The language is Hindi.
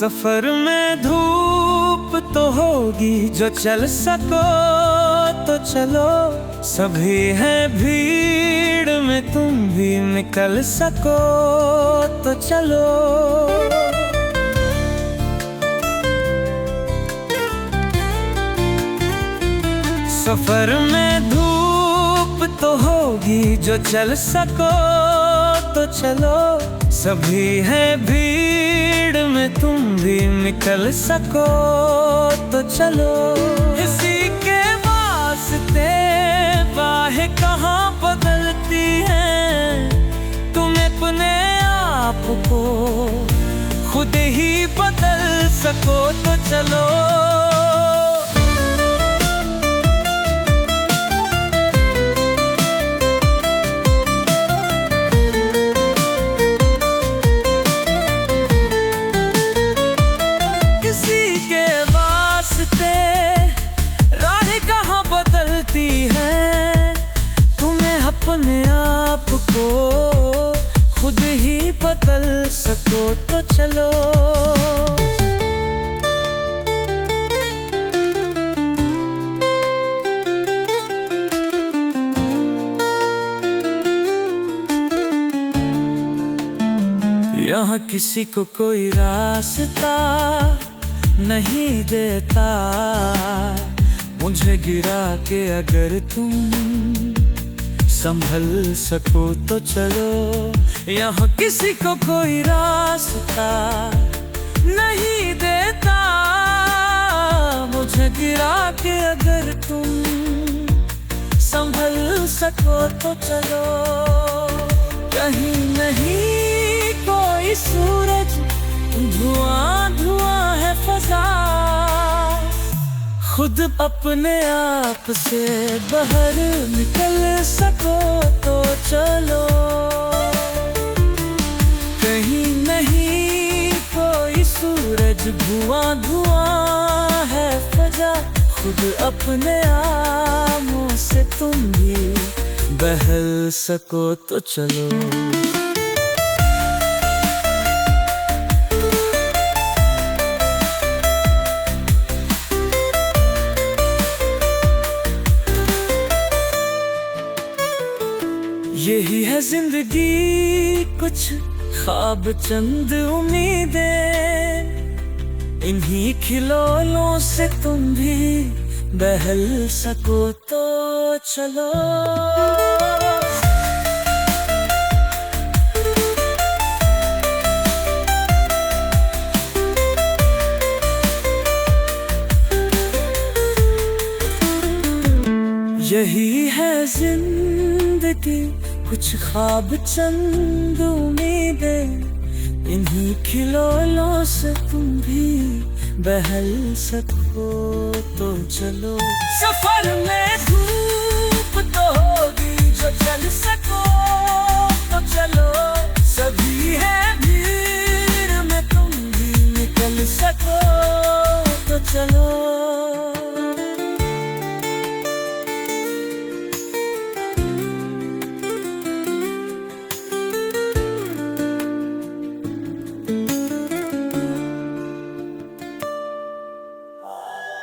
सफर में धूप तो होगी, जो चल सको तो चलो। सभी हैं भीड़ में, तुम भी निकल सको तो चलो। सफर में धूप तो होगी, जो चल सको तो चलो। सभी हैं भीड़ में, तुम भी निकल सको तो चलो। इसी के वास्ते बाहें कहाँ बदलती हैं, तुम अपने आप को खुद ही बदल सको तो चलो। अपने आप को खुद ही बदल सको तो चलो। यहाँ किसी को कोई रास्ता नहीं देता, मुझे गिरा के अगर तुम संभल सको तो चलो। यहाँ किसी को कोई रास्ता नहीं देता, मुझे गिरा के अगर तुम संभल सको तो चलो। कहीं नहीं कोई सूरज, धुआं धुआं है फजा, खुद अपने आप से बाहर निकल सको तो चलो। कहीं नहीं कोई सूरज, धुआं धुआं है फजा, खुद अपने आमों से तुम भी बहल सको तो चलो। यही है जिंदगी, कुछ ख्वाब चंद उम्मीदें, इन्हीं खिलौनों से तुम भी बहल सको तो चलो। यही है जिंदगी, कुछ ख्वाब चंद उम्मीदें, इन्हीं खिलौनों से तुम भी बहल सको तो चलो। सफर में धूप तो होगी, जो चल सको तो चलो। सभी है भीड़ में, तुम भी निकल सको तो चलो।